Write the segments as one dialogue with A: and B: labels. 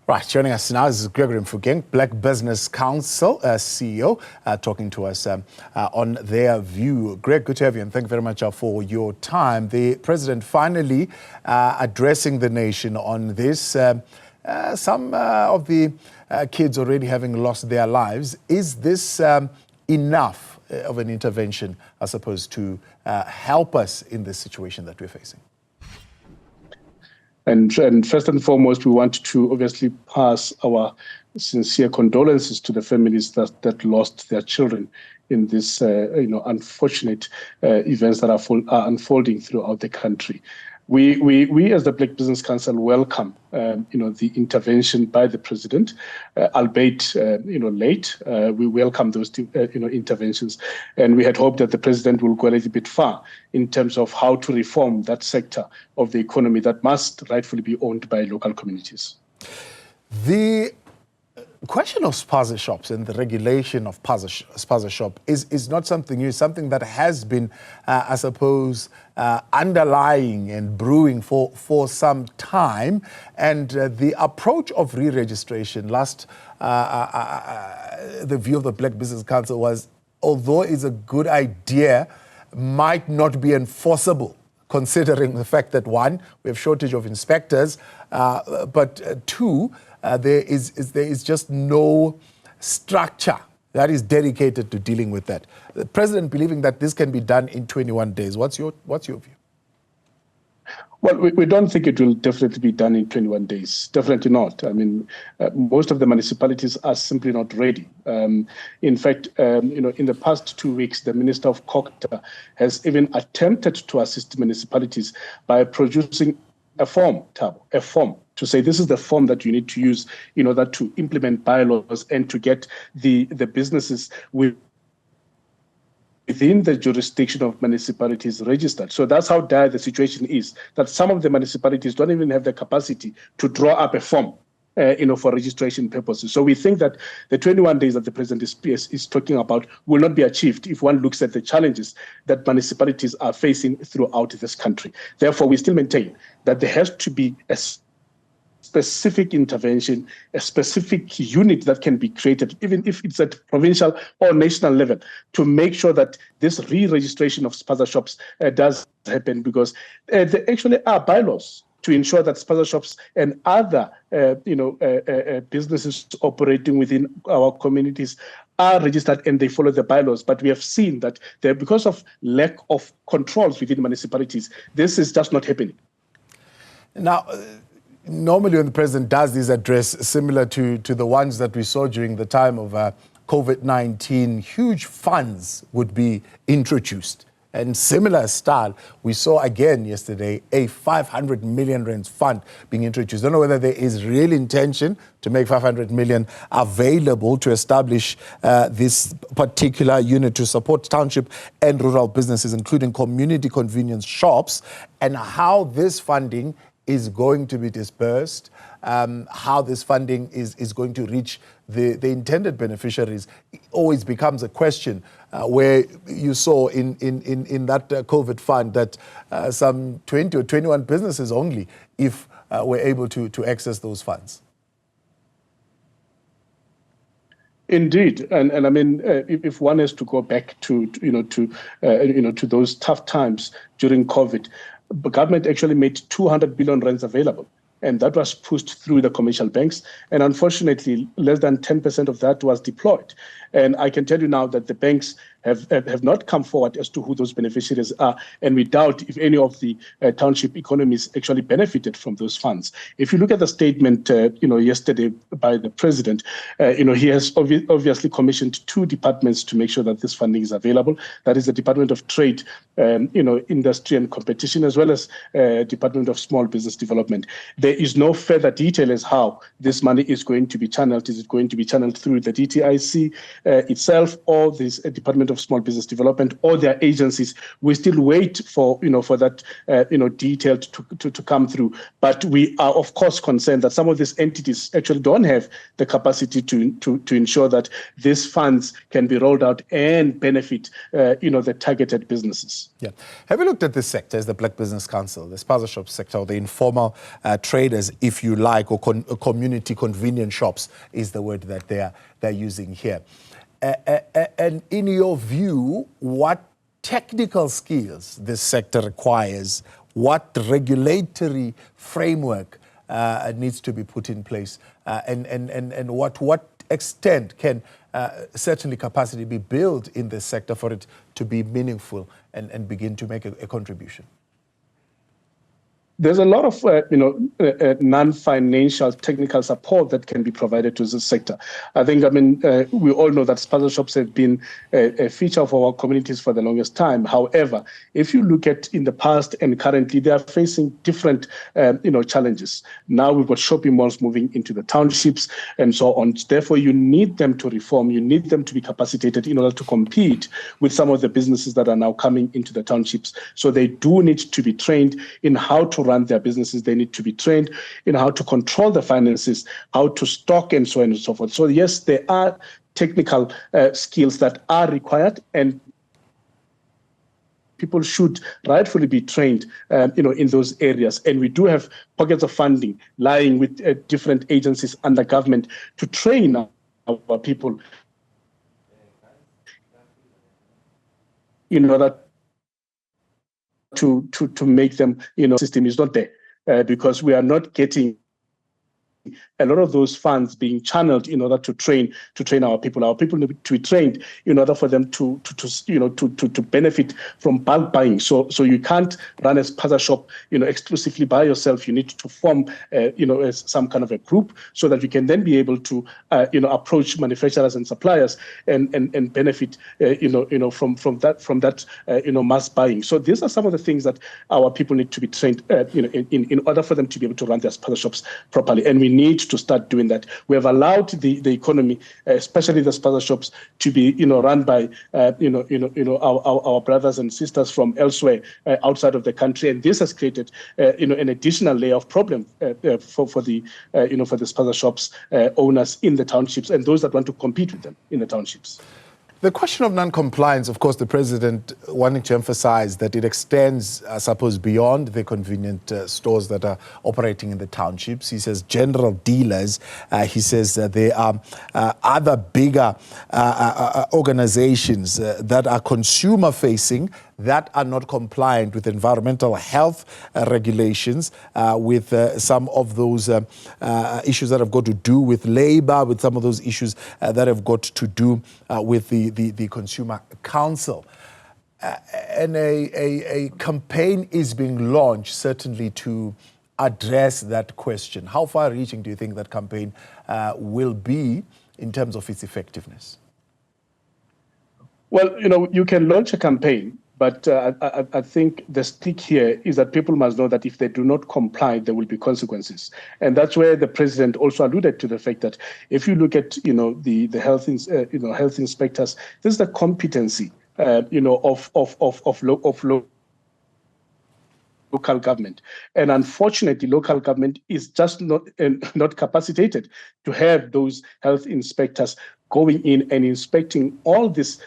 A: Right, joining us now is Gregory Mofokeng, Black Business Council CEO, talking to us on their view. Greg, good to have you, and thank you very much for your time. The president finally addressing the nation on this. Some of the kids already having lost their lives. Is this enough of an intervention, I suppose, to help us in this situation that we're facing?
B: And first and foremost, we want to obviously pass our sincere condolences to the families that lost their children in this, unfortunate events that are unfolding throughout the country. We as the Black Business Council welcome, the intervention by the president, albeit, late. We welcome those, interventions, and we had hoped that the president will go a little bit far in terms of how to reform that sector of the economy that must rightfully be owned by local communities.
A: The question of Spaza shops and the regulation of Spaza shop is not something new. It's something that has been, I suppose, underlying and brewing for some time. And the approach of re-registration, the view of the Black Business Council was, although it's a good idea, might not be enforceable, considering the fact that, one, we have shortage of inspectors, but two, there is just no structure that is dedicated to dealing with that. The president believing that this can be done in 21 days. What's your view?
B: Well, we don't think it will definitely be done in 21 days. Definitely not. I mean, most of the municipalities are simply not ready. In fact, in the past 2 weeks, the Minister of Culture has even attempted to assist municipalities by producing a form to say this is the form that you need to use in order to implement bylaws and to get the businesses within the jurisdiction of municipalities registered. So that's how dire the situation is, that some of the municipalities don't even have the capacity to draw up a form for registration purposes. So we think that the 21 days that the president is talking about will not be achieved if one looks at the challenges that municipalities are facing throughout this country. Therefore, we still maintain that there has to be a specific intervention, a specific unit that can be created, even if it's at provincial or national level, to make sure that this re-registration of Spaza shops does happen, because there actually are bylaws to ensure that Spaza shops and other businesses operating within our communities are registered and they follow the bylaws. But we have seen that because of lack of controls within municipalities, this is just not happening.
A: Now, normally when the president does this address, similar to the ones that we saw during the time of COVID-19, huge funds would be introduced. And similar style, we saw again yesterday a 500 million rand fund being introduced. I don't know whether there is real intention to make 500 million available to establish this particular unit to support township and rural businesses, including community convenience shops, and how this funding is going to be dispersed, how this funding is going to reach the intended beneficiaries. It always becomes a question where you saw in that COVID fund that some 20 or 21 businesses only if were able to access those funds.
B: Indeed, and I mean, if one has to go back to those tough times during COVID, the government actually made 200 billion rands available, and that was pushed through the commercial banks. And unfortunately, less than 10% of that was deployed. And I can tell you now that the banks have not come forward as to who those beneficiaries are, and we doubt if any of the township economies actually benefited from those funds. If you look at the statement, yesterday by the president, he has obviously commissioned 2 departments to make sure that this funding is available. That is the Department of Trade, Industry and Competition, as well as Department of Small Business Development. There is no further detail as how this money is going to be channeled. Is it going to be channeled through the DTIC itself, or this Department of of Small Business Development or their agencies. We still wait for, for that, detail to come through. But we are, of course, concerned that some of these entities actually don't have the capacity to ensure that these funds can be rolled out and benefit, the targeted businesses.
A: Yeah. Have you looked at this sector as the Black Business Council, the Spaza shop sector, or the informal traders, if you like, or community convenience shops is the word that they're using here. And in your view, what technical skills this sector requires, what regulatory framework needs to be put in place, and what extent can certainly capacity be built in this sector for it to be meaningful and begin to make a contribution?
B: There's a lot of, non-financial technical support that can be provided to the sector. I think, we all know that Spaza shops have been a feature of our communities for the longest time. However, if you look at in the past and currently, they are facing different, challenges. Now we've got shopping malls moving into the townships and so on. Therefore, you need them to reform. You need them to be capacitated in order to compete with some of the businesses that are now coming into the townships. So they do need to be trained in how to run their businesses. They need to be trained in how to control the finances, how to stock, and so on and so forth. So yes, there are technical skills that are required, and people should rightfully be trained, in those areas. And we do have pockets of funding lying with different agencies under government to train our people in order to make them, system is not there because we are not getting a lot of those funds being channeled in order to train our people. Our people need to be trained in order for them to benefit from bulk buying. So you can't run a Spaza shop, exclusively by yourself. You need to form, as some kind of a group so that you can then be able to, approach manufacturers and suppliers and benefit, from that, mass buying. So these are some of the things that our people need to be trained, in order for them to be able to run their Spaza shops properly. And we need to start doing that. We have allowed the economy, especially the Spaza shops, to be run by our brothers and sisters from elsewhere outside of the country, and this has created an additional layer of problem for the Spaza shops owners in the townships and those that want to compete with them in the townships.
A: The question of non-compliance, of course, the president wanting to emphasize that it extends, I suppose, beyond the convenient stores that are operating in the townships. He says general dealers. He says that there are other bigger organizations that are consumer-facing that are not compliant with environmental health regulations, with some of those issues that have got to do with labor, with some of those issues that have got to do with the Consumer Council. And a campaign is being launched, certainly, to address that question. How far-reaching do you think that campaign will be in terms of its effectiveness?
B: Well, you can launch a campaign, but I think the stick here is that people must know that if they do not comply, there will be consequences. And that's where the president also alluded to the fact that if you look at, the health inspectors, this is the competency, of local government. And unfortunately, local government is just not capacitated to have those health inspectors going in and inspecting all these,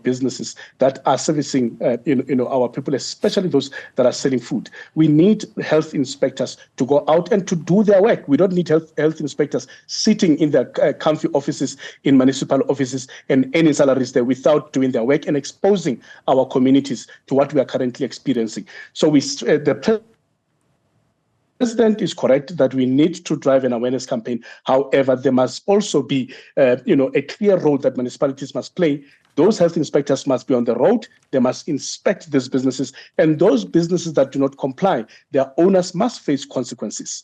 B: businesses that are servicing, our people, especially those that are selling food. We need health inspectors to go out and to do their work. We don't need health inspectors sitting in their comfy offices, in municipal offices, and earning salaries there without doing their work and exposing our communities to what we are currently experiencing. So the President is correct that we need to drive an awareness campaign. However, there must also be, a clear role that municipalities must play. Those health inspectors must be on the road. They must inspect these businesses. And those businesses that do not comply, their owners must face consequences.